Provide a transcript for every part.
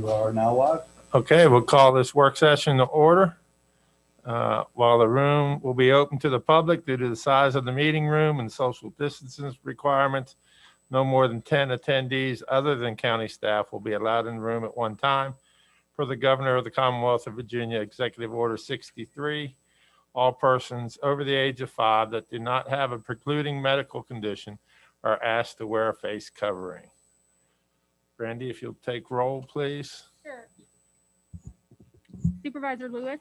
You are now live. Okay, we'll call this work session to order. While the room will be open to the public due to the size of the meeting room and social distancing requirements, no more than 10 attendees other than county staff will be allowed in the room at one time. Per the Governor of the Commonwealth of Virginia, Executive Order 63, all persons over the age of 5 that do not have a precluding medical condition are asked to wear a face covering. Brandy, if you'll take roll, please. Sure. Supervisor Lewis.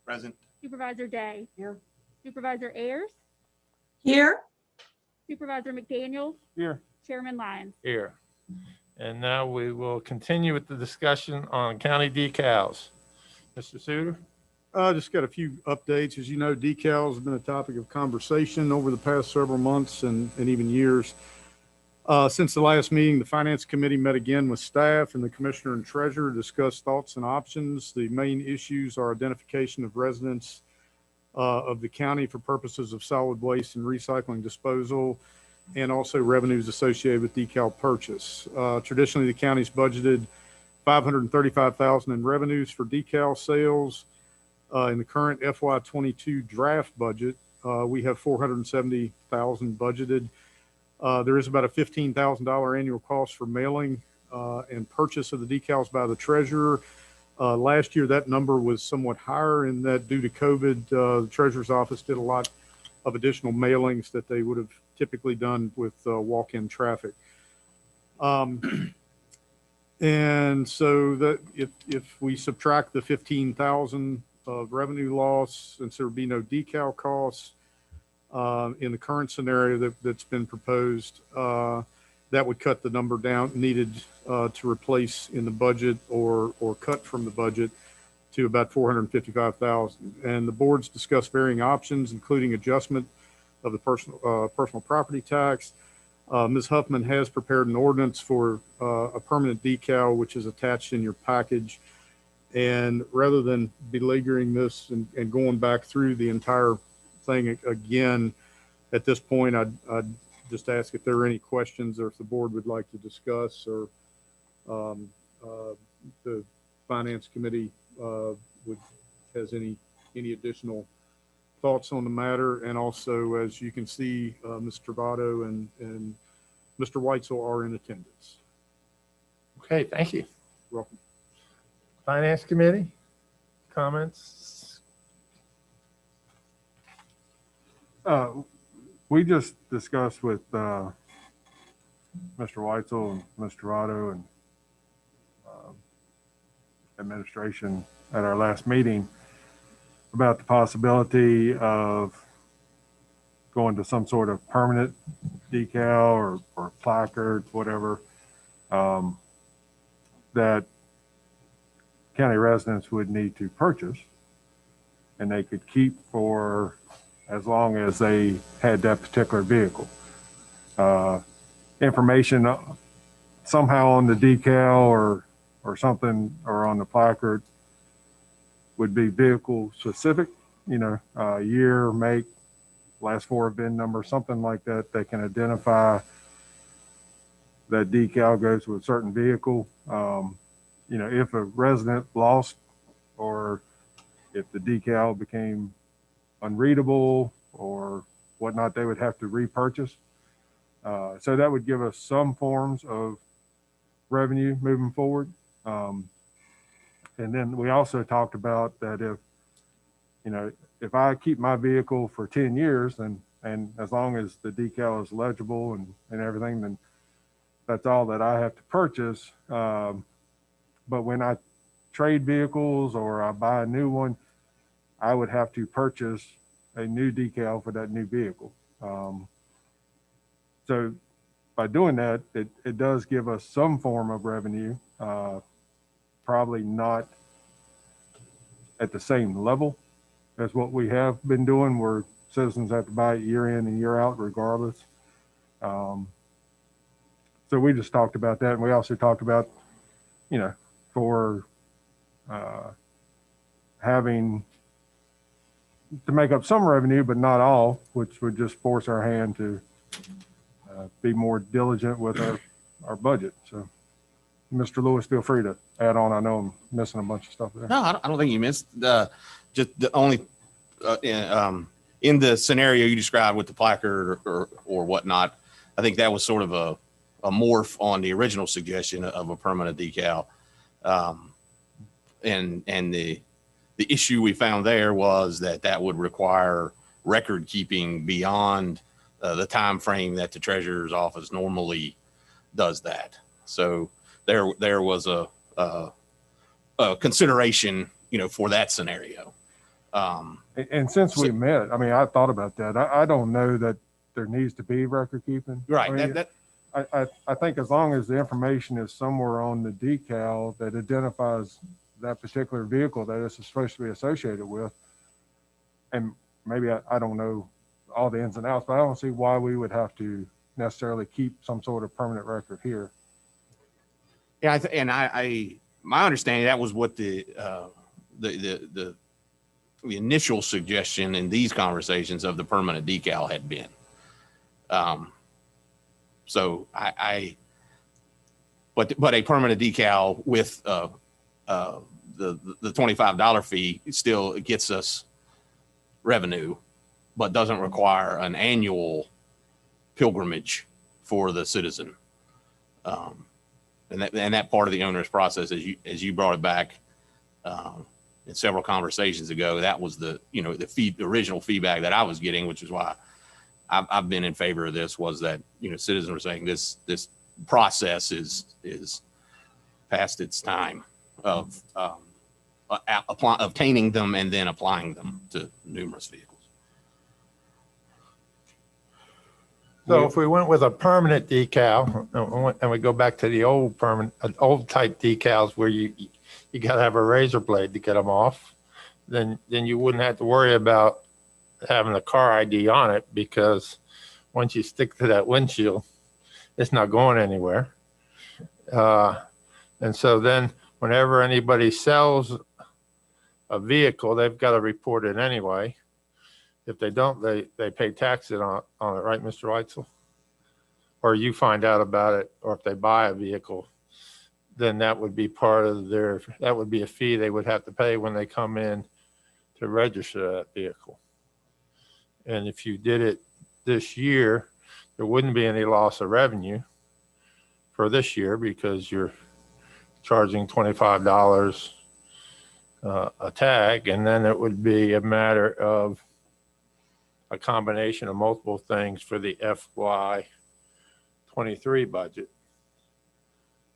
Present. Supervisor Day. Here. Supervisor Ayers. Here. Supervisor McDaniel. Here. Chairman Lyons. Here. And now we will continue with the discussion on county decals. Mr. Suter? Just got a few updates. As you know, decals have been a topic of conversation over the past several months and even years. Since the last meeting, the Finance Committee met again with staff and the Commissioner and Treasurer to discuss thoughts and options. The main issues are identification of residents of the county for purposes of solid waste and recycling disposal, and also revenues associated with decal purchase. Traditionally, the county's budgeted $535,000 in revenues for decal sales. In the current FY22 draft budget, we have $470,000 budgeted. There is about a $15,000 annual cost for mailing and purchase of the decals by the treasurer. Last year, that number was somewhat higher in that due to COVID, the treasurer's office did a lot of additional mailings that they would have typically done with walk-in traffic. And so that if we subtract the $15,000 of revenue loss, since there would be no decal costs in the current scenario that's been proposed, that would cut the number down needed to replace in the budget or cut from the budget to about $455,000. And the board's discussed varying options, including adjustment of the personal property tax. Ms. Huffman has prepared an ordinance for a permanent decal, which is attached in your package. And rather than beleaguering this and going back through the entire thing again, at this point, I'd just ask if there are any questions or if the board would like to discuss, or the Finance Committee has any additional thoughts on the matter. And also, as you can see, Ms. Travato and Mr. Weitzel are in attendance. Okay, thank you. You're welcome. Finance Committee, comments? We just discussed with Mr. Weitzel and Mr. Rado and administration at our last meeting about the possibility of going to some sort of permanent decal or placard, whatever, that county residents would need to purchase, and they could keep for as long as they had that particular vehicle. Information somehow on the decal or something, or on the placard, would be vehicle specific, year, make, last four VIN number, something like that. They can identify that decal goes with a certain vehicle. If a resident lost, or if the decal became unreadable or whatnot, they would have to repurchase. So that would give us some forms of revenue moving forward. And then we also talked about that if I keep my vehicle for 10 years, and as long as the decal is legible and everything, then that's all that I have to purchase. But when I trade vehicles or I buy a new one, I would have to purchase a new decal for that new vehicle. So by doing that, it does give us some form of revenue, probably not at the same level as what we have been doing, where citizens have to buy it year in and year out regardless. So we just talked about that. And we also talked about, for having to make up some revenue, but not all, which would just force our hand to be more diligent with our budget. So Mr. Lewis, feel free to add on. I know I'm missing a bunch of stuff there. No, I don't think you missed just the only in the scenario you described with the placard or whatnot. I think that was sort of a morph on the original suggestion of a permanent decal. And the issue we found there was that would require record keeping beyond the time frame that the treasurer's office normally does that. So there was a consideration, for that scenario. And since we met, I mean, I thought about that. I don't know that there needs to be record keeping. Right. I mean, I think as long as the information is somewhere on the decal that identifies that particular vehicle that it's supposed to be associated with, and maybe I don't know all the ins and outs, but I don't see why we would have to necessarily keep some sort of permanent record here. Yeah, my understanding, that was what the initial suggestion in these conversations of the permanent decal had been. So but a permanent decal with the $25 fee still gets us revenue, but doesn't require an annual pilgrimage for the citizen. And that part of the onerous process, as you brought it back in several conversations ago, that was the original feedback that I was getting, which is why I've been in favor of this, was that citizens were saying this process is past its time of obtaining them and then applying them to numerous vehicles. So if we went with a permanent decal and we go back to the old type decals where you got to have a razor blade to get them off, then you wouldn't have to worry about having a car ID on it, because once you stick to that windshield, it's not going anywhere. And so then whenever anybody sells a vehicle, they've got to report it anyway. If they don't, they pay taxes on it, right, Mr. Weitzel? Or you find out about it, or if they buy a vehicle, then that would be that would be a fee they would have to pay when they come in to register that vehicle. And if you did it this year, there wouldn't be any loss of revenue for this year, because you're charging $25 a tag, and then it would be a matter of a combination of multiple things for the FY23 budget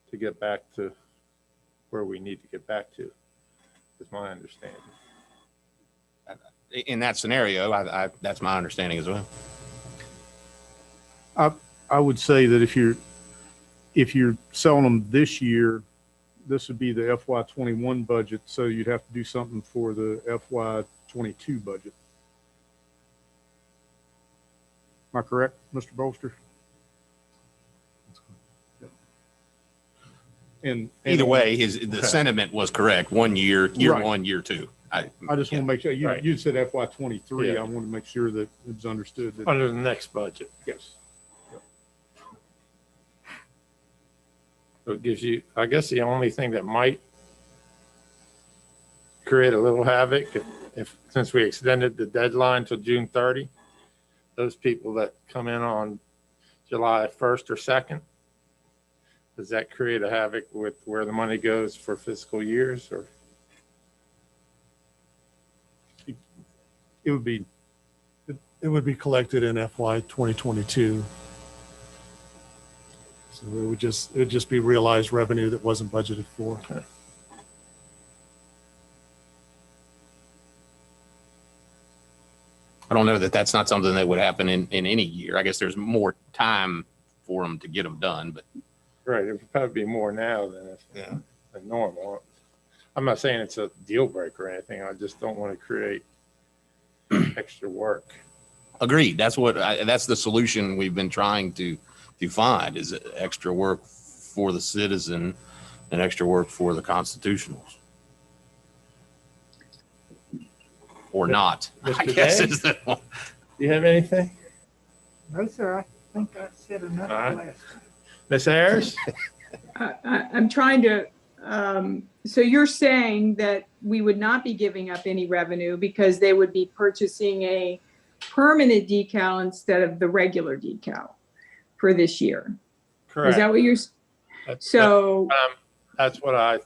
to get back to where we need to get back to, is my understanding. In that scenario, that's my understanding as well. I would say that if you're selling them this year, this would be the FY21 budget, so you'd have to do something for the FY22 budget. Am I correct, Mr. Bolster? And Either way, the sentiment was correct. 1 year, year Right. 1, year 2. I just want to make sure, Right. you said FY23. Yeah. I want to make sure that it's understood that, Under the next budget. yes. So it gives you, I guess the only thing that might create a little havoc, since we extended the deadline to June 30, those people that come in on July 1st or 2nd, does that create a havoc with where the money goes for fiscal years? Or It would be, It would be collected in FY 2022. So it would just be realized revenue that wasn't budgeted for. Okay. I don't know that that's not something that would happen in any year. I guess there's more time for them to get them done, but right, it would probably be more now than normal. I'm not saying it's a deal breaker or anything. I just don't want to create extra work. agreed. That's the solution we've been trying to find, is extra work for the citizen and extra work for the constitutionals. Or not, I Mr. guess Day? is the one. Do you have anything? No, sir. I think I said enough All right. last time. Ms. Ayers? I'm trying to, so you're saying that we would not be giving up any revenue because they would be purchasing a permanent decal instead of the regular decal for this year? Is Correct. that what you're, so, That's what I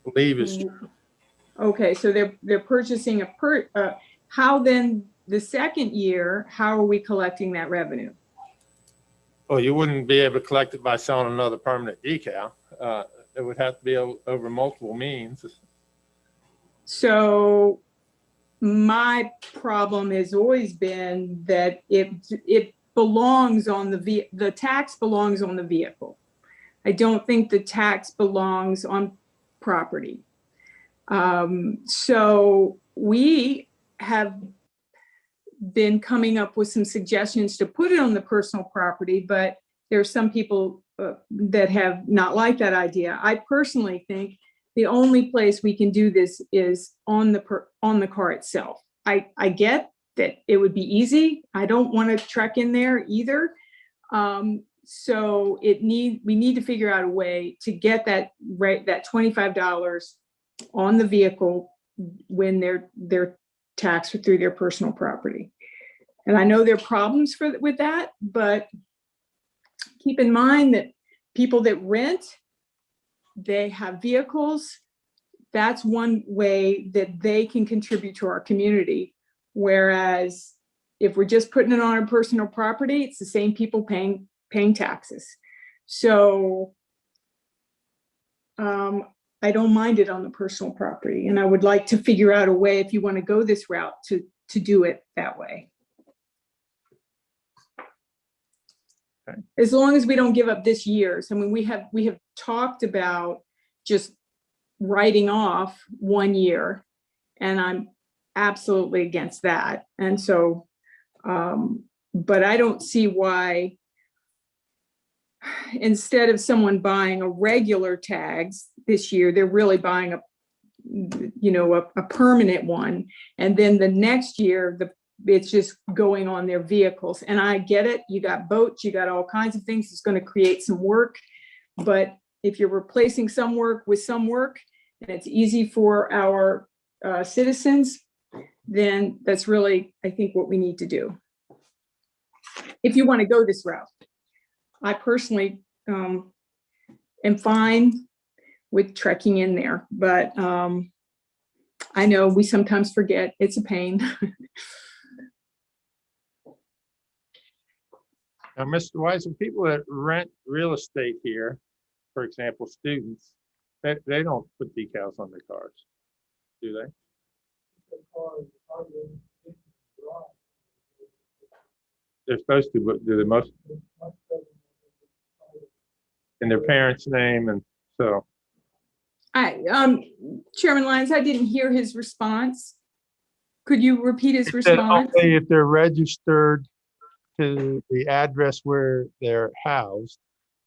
believe is true. okay, so they're purchasing how then the second year, how are we collecting that revenue? Well, you wouldn't be able to collect it by selling another permanent decal. It would have to be over multiple means. So my problem has always been that it belongs on the tax belongs on the vehicle. I don't think the tax belongs on property. So we have been coming up with some suggestions to put it on the personal property, but there are some people that have not liked that idea. I personally think the only place we can do this is on the car itself. I get that it would be easy. I don't want to trek in there either. So we need to figure out a way to get that $25 on the vehicle when they're taxed through their personal property. And I know there are problems with that, but keep in mind that people that rent, they have vehicles. That's one way that they can contribute to our community. Whereas if we're just putting it on our personal property, it's the same people paying taxes. So I don't mind it on the personal property, and I would like to figure out a way, if you want to go this route, to do it that way. Okay. As long as we don't give up this year's. I mean, we have talked about just writing off 1 year, and I'm absolutely against that. And so, but I don't see why, instead of someone buying a regular tags this year, they're really buying a permanent one. And then the next year, it's just going on their vehicles. And I get it. You got boats, you got all kinds of things. It's going to create some work. But if you're replacing some work with some work, and it's easy for our citizens, then that's really, I think, what we need to do. If you want to go this route. I personally am fine with trekking in there, but I know we sometimes forget. It's a pain. Now, Mr. Weiss, people that rent real estate here, for example, students, they don't put decals on their cars, do they? They're supposed to, but do the most in their parents' name, and so. Chairman Lyons, I didn't hear his response. Could you repeat his It said response? only if they're registered to the address where they're housed,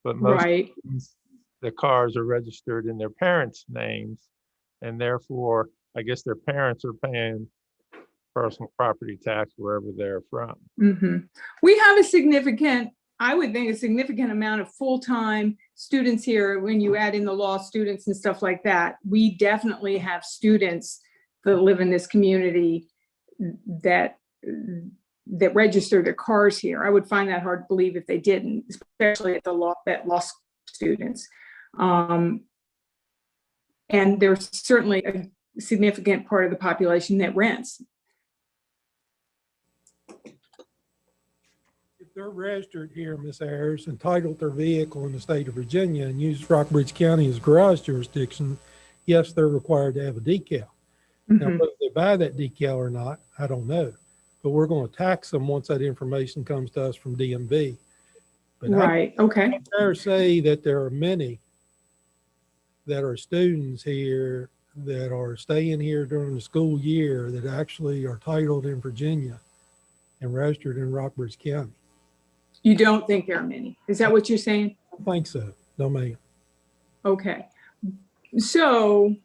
but most Right. times the cars are registered in their parents' names, and therefore, I guess their parents are paying personal property tax wherever they're from. Mm-hmm. We have I would think a significant amount of full-time students here. When you add in the law students and stuff like that, we definitely have students that live in this community that register their cars here. I would find that hard to believe if they didn't, especially at law students. And there's certainly a significant part of the population that rents. If they're registered here, Ms. Ayers, and titled their vehicle in the state of Virginia and use Rockbridge County as garage jurisdiction, yes, they're required to have a decal. Now, whether they buy that decal or not, I don't know. But we're going to tax them once that information comes to us from DMV. But Right, okay. I dare say that there are many that are students here that are staying here during the school year that actually are titled in Virginia and registered in Rockbridge County. You don't think there are many? Is that what you're saying? I think so. No, ma'am. Okay. So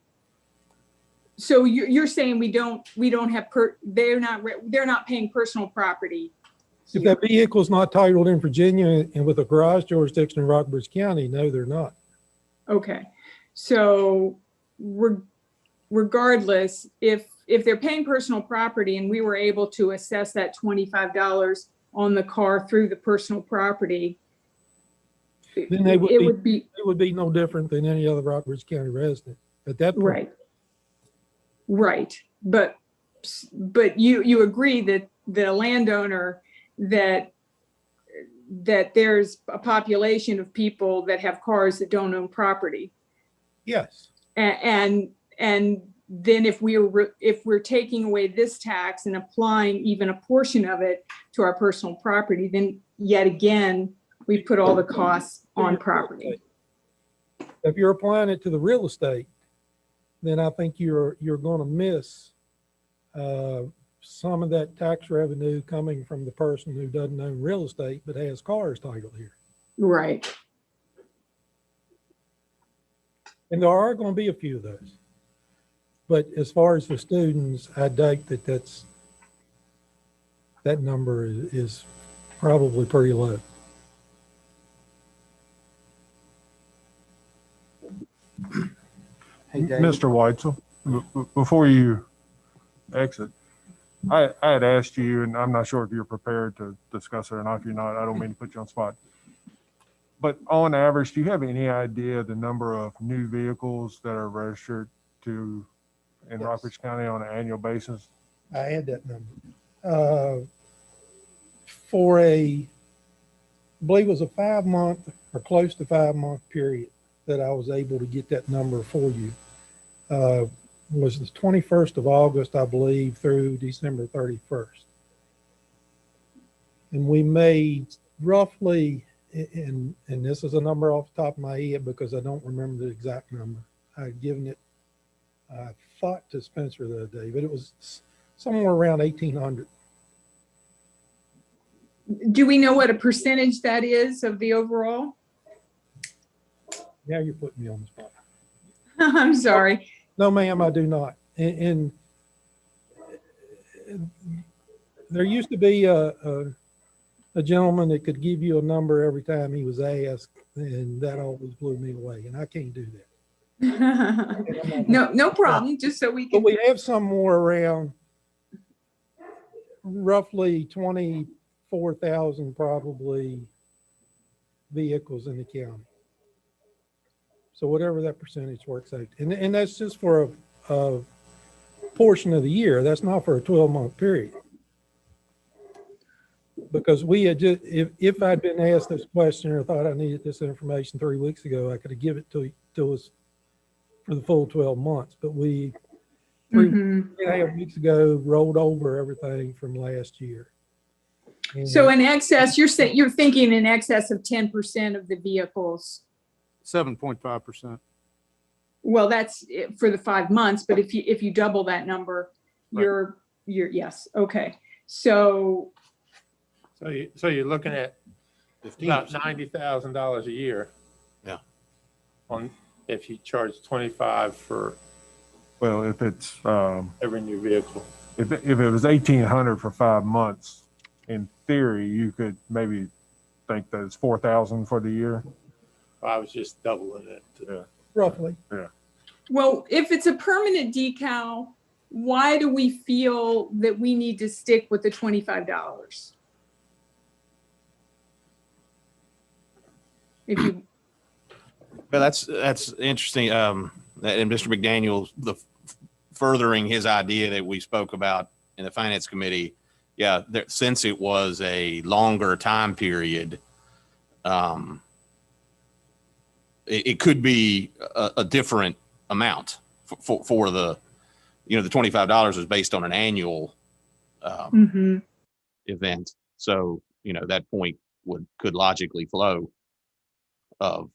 you're saying we don't have they're not paying personal property If that vehicle's not titled in Virginia and with a garage jurisdiction in Rockbridge County, no, they're not. Okay, so regardless, if they're paying personal property and we were able to assess that $25 on the car through the personal property, Then they it would be, It would be no different than any other Rockbridge County resident at that point. right. Right, but you agree that the landowner, that there's a population of people that have cars that don't own property. Yes. And then if we're taking away this tax and applying even a portion of it to our personal property, then yet again, we put all the costs on property. If you're applying it to the real estate, then I think you're going to miss some of that tax revenue coming from the person who doesn't own real estate but has cars titled here. Right. And there are going to be a few of those. But as far as the students, I doubt that number is probably pretty low. Mr. Weitzel, before you exit, I had asked you, and I'm not sure if you're prepared to discuss it or not. If you're not, I don't mean to put you on the spot. But on average, do you have any idea the number of new vehicles that are registered in Yes. Rockbridge County on an annual basis? I had that number. For I believe it was a 5-month or close to 5-month period that I was able to get that number for you. Was the 21st of August, I believe, through December 31st. And we made roughly, and this is a number off the top of my head because I don't remember the exact number. I'd given it, I thought, to Spencer the other day, but it was somewhere around 1,800. Do we know what a percentage that is of the overall? Now you're putting me on the spot. I'm sorry. No, ma'am, I do not. And there used to be a gentleman that could give you a number every time he was asked, and that always blew me away, and I can't do that. No problem, just so we But can, we have some more around roughly 24,000 probably vehicles in the county. So whatever that percentage works out. And that's just for a portion of the year. That's not for a 12-month period. Because we had just, if I'd been asked this question or thought I needed this information 3 weeks ago, I could have given it to us for the full 12 months. But we, 3.5 weeks ago, rolled over everything from last year. And so in excess, you're thinking in excess of 10% of the vehicles. 7.5%. Well, that's for the 5 months, but if you double that number, Right. you're yes. Okay. So So you're looking at about $90,000 a year. Yeah. If you charge 25 for Well, if it's, every new vehicle. if it was 1,800 for 5 months, in theory, you could maybe think that it's 4,000 for the year. I was just doubling it. Yeah. roughly. well, if it's a permanent decal, why do we feel that we need to stick with the $25? If you, But that's interesting. And Mr. McDaniel, furthering his idea that we spoke about in the Finance Committee, yeah, since it was a longer time period, it could be a different amount for the, the $25 is based on an annual event. So, that point could logically flow of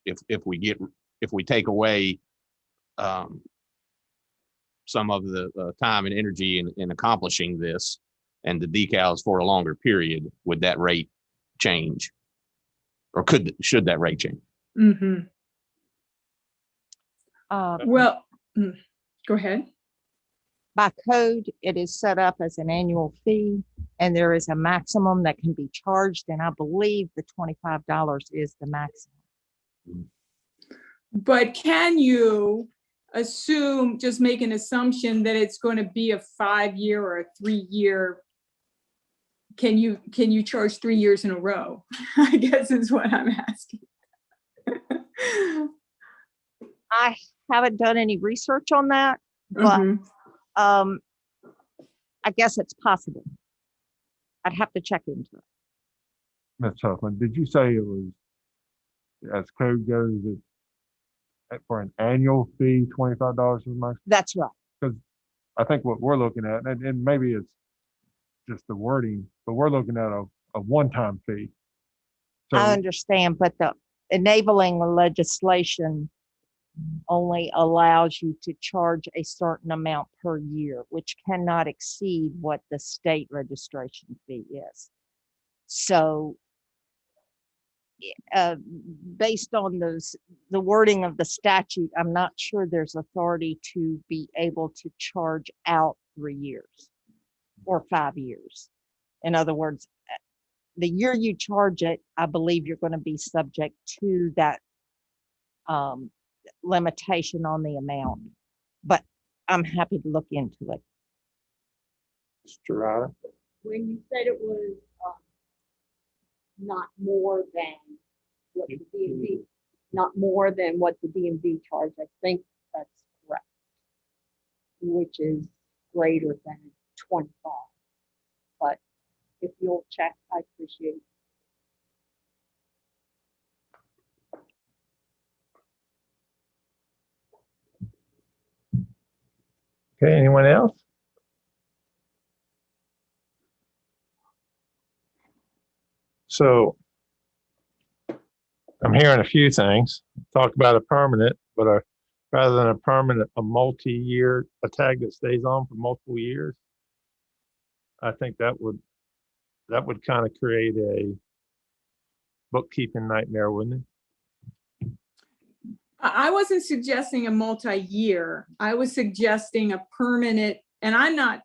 if we take away some of the time and energy in accomplishing this and the decals for a longer period, would that rate change? Or should that rate change? well, go ahead. by code, it is set up as an annual fee, and there is a maximum that can be charged, and I believe the $25 is the maximum. But can you just make an assumption that it's going to be a 5-year or a 3-year? Can you charge 3 years in a row? I guess is what I'm asking. I haven't done any research on that, but Mhm. I guess it's possible. I'd have to check into it. Ms. Huffman, did you say it was, as code goes, for an annual fee, $25 is max? That's right. I think what we're looking at, and maybe it's just the wording, but we're looking at a one-time fee. I So, understand, but the enabling legislation only allows you to charge a certain amount per year, which cannot exceed what the state registration fee is. So, based on the wording of the statute, I'm not sure there's authority to be able to charge out 3 years or 5 years. In other words, the year you charge it, I believe you're going to be subject to that limitation on the amount. But I'm happy to look into it. Mr. Ryder? When you said it was not more than what the DMV, not more than what the DMV charged, I think that's correct, which is greater than 25. But if you'll check, I appreciate it. Okay, anyone else? So I'm hearing a few things. Talk about a permanent, but rather than a permanent, a multi-year, a tag that stays on for multiple years. I think that would kind of create a bookkeeping nightmare, wouldn't it? I wasn't suggesting a multi-year. I was suggesting a permanent, and I'm not,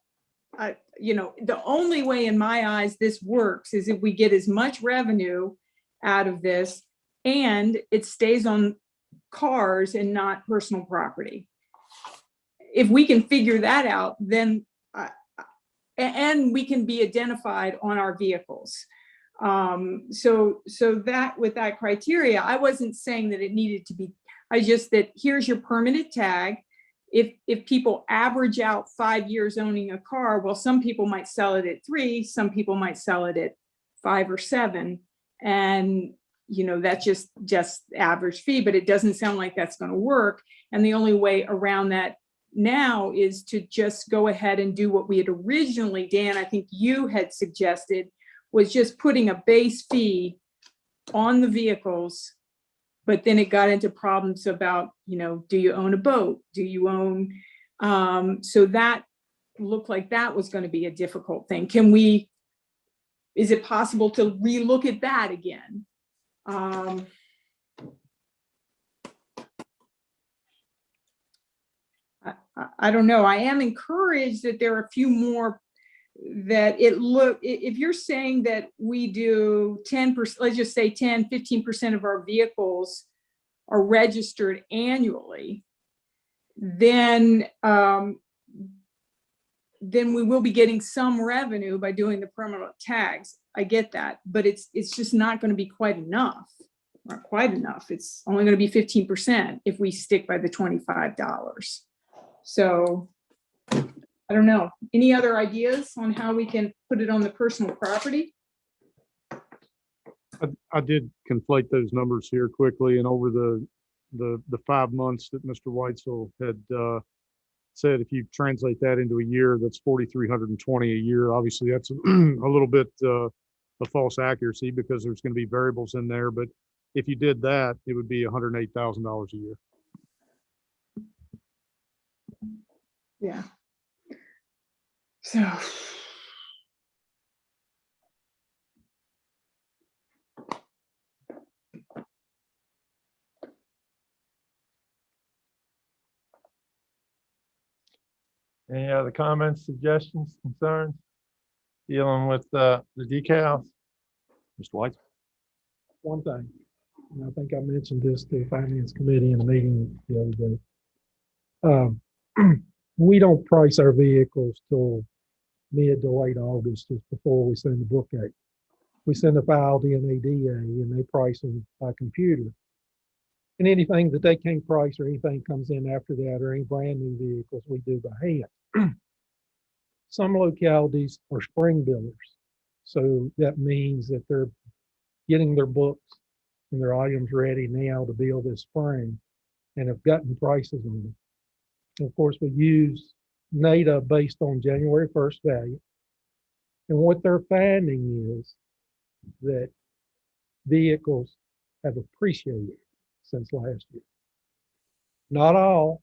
the only way in my eyes this works is if we get as much revenue out of this and it stays on cars and not personal property. If we can figure that out, then, and we can be identified on our vehicles. So that with that criteria, I wasn't saying that it needed to be, that here's your permanent tag. If people average out 5 years owning a car, well, some people might sell it at 3, some people might sell it at 5 or 7. And, that's just average fee, but it doesn't sound like that's going to work. And the only way around that now is to just go ahead and do what we had originally, Dan, I think you had suggested, was just putting a base fee on the vehicles. But then it got into problems about, do you own a boat? Do you own, so that looked like that was going to be a difficult thing. Is it possible to relook at that again? I don't know. I am encouraged that there are a few more that if you're saying that we do 10%, let's just say 10, 15% of our vehicles are registered annually, then we will be getting some revenue by doing the permanent tags. I get that, but it's just not going to be quite enough. Not quite enough. It's only going to be 15% if we stick by the $25. So I don't know. Any other ideas on how we can put it on the personal property? I did conflate those numbers here quickly, and over the 5 months that Mr. Whitesell had said, if you translate that into a year, that's 4,320 a year. Obviously, that's a little bit of false accuracy because there's going to be variables in there. But if you did that, it would be $108,000 a year. Yeah. So. Any other comments, suggestions, concerns? Dealing with the decals? Mr. White? One thing, and I think I mentioned this to the finance committee in a meeting the other day. We don't price our vehicles till mid to late August, just before we send the book out. We send a file to NADA and they price them by computer. And anything that they can't price or anything comes in after that or any brand new vehicles, we do by hand. Some localities are spring billers. So that means that they're getting their books and their items ready now to bill this spring and have gotten prices on them. And of course, we use NADA based on January 1st value. And what they're finding is that vehicles have appreciated since last year. Not all,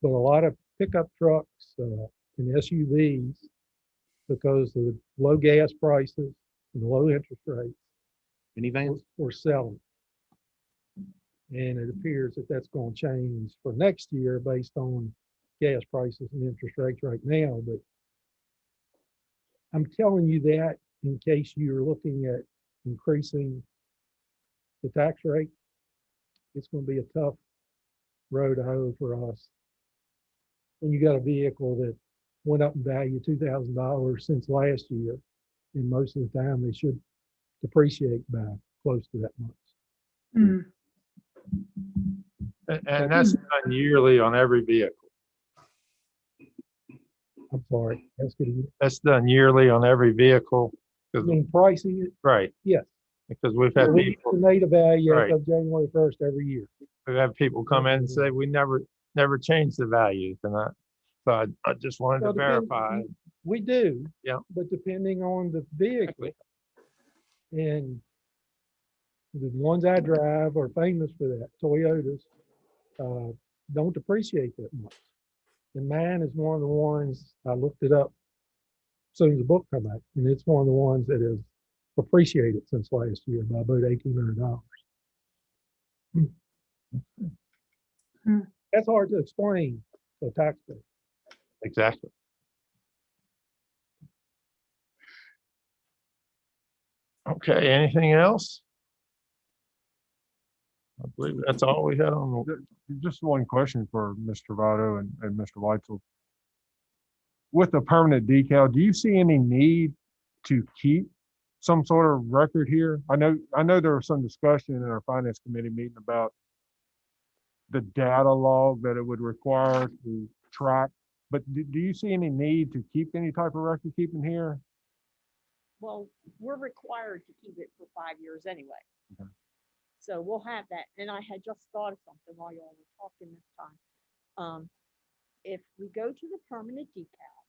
but a lot of pickup trucks and SUVs, because of the low gas prices and the low interest rates, Minivans? we're selling. And it appears that that's going to change for next year based on gas prices and interest rates right now. But I'm telling you that in case you're looking at increasing the tax rate. It's going to be a tough road to hoe for us. When you got a vehicle that went up in value $2,000 since last year, and most of the time they should depreciate by close to that much. Mm. And that's done yearly on every vehicle. I'm sorry, that's good. That's done yearly on every vehicle. I mean, pricing it, Right, yes. because we've had We people, estimate a value as Right. of January 1st every year. we've had people come in and say, we never changed the values. And I just wanted to Well, depend- verify. We do. Yeah. But depending on the vehicle. And the ones I drive are famous for that, Toyotas, don't depreciate that much. And mine is one of the ones, I looked it up as soon as the book come out, and it's one of the ones that has appreciated since last year by about $1,800. Hmm. That's hard to explain to a taxpayer. Exactly. Okay, anything else? I believe that's all we had on the, Just one question for Mr. Votto and Mr. Weitzel. With the permanent decal, do you see any need to keep some sort of record here? I know there was some discussion in our finance committee meeting about the data log that it would require to track, but do you see any need to keep any type of record keeping here? Well, we're required to keep it for 5 years anyway. Okay. So we'll have that. And I had just thought of something while y'all were talking this time. If we go to the permanent decal,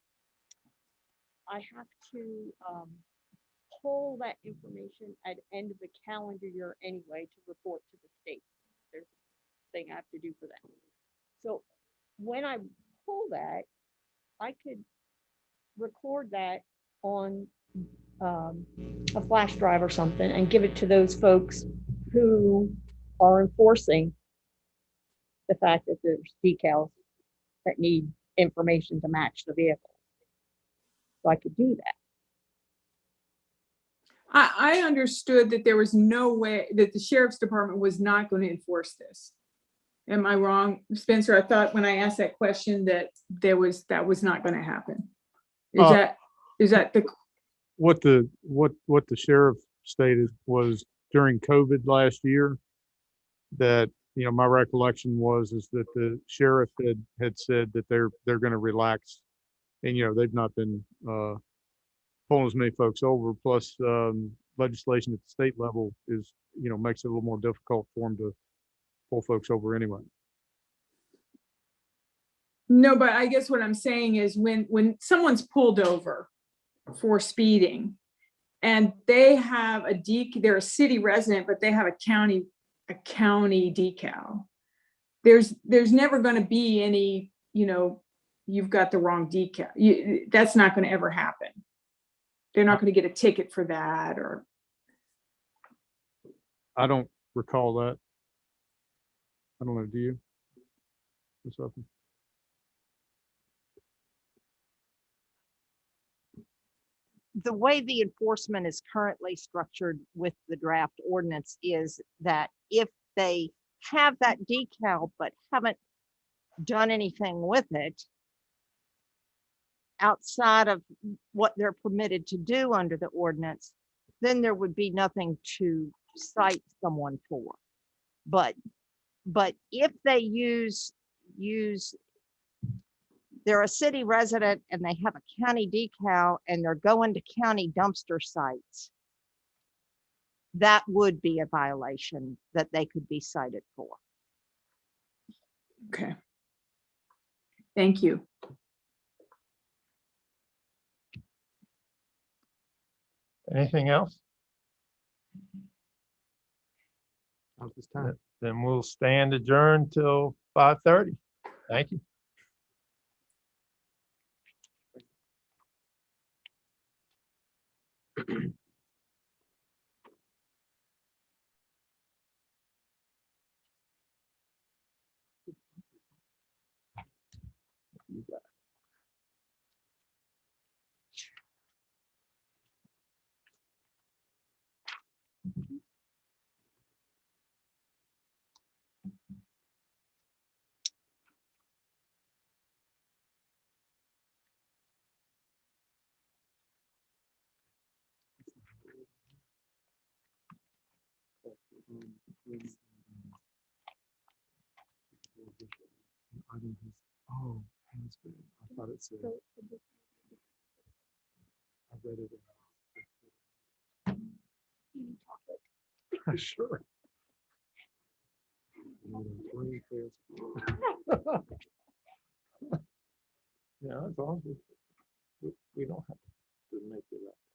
I have to pull that information at end of the calendar year anyway to report to the state. There's a thing I have to do for that. So when I pull that, I could record that on a flash drive or something and give it to those folks who are enforcing the fact that there's decals that need information to match the vehicle. So I could do that. I understood that there was no way that the sheriff's department was not going to enforce this. Am I wrong, Spencer? I thought when I asked that question that that was not going to happen. Is that the What the sheriff stated was during COVID last year, that, my recollection is that the sheriff had said that they're going to relax, and, they've not been, pulling as many folks over, plus, legislation at the state level is, makes it a little more difficult for them to pull folks over anyway. No, but I guess what I'm saying is when someone's pulled over for speeding and they have they're a city resident, but they have a county decal. There's never going to be any, you've got the wrong decal. That's not going to ever happen. They're not going to get a ticket for that, or. I don't recall that. I don't know, do you? Ms. Huffman? the way the enforcement is currently structured with the draft ordinance is that if they have that decal but haven't done anything with it outside of what they're permitted to do under the ordinance, then there would be nothing to cite someone for. But if they use they're a city resident and they have a county decal and they're going to county dumpster sites, that would be a violation that they could be cited for. Okay. Thank you. Anything else? Not this time. Then we'll stand adjourned till 5:30. Thank you. Oh, has been. I thought it said. I read it. Sure. Yeah, as long as we don't have to make it up.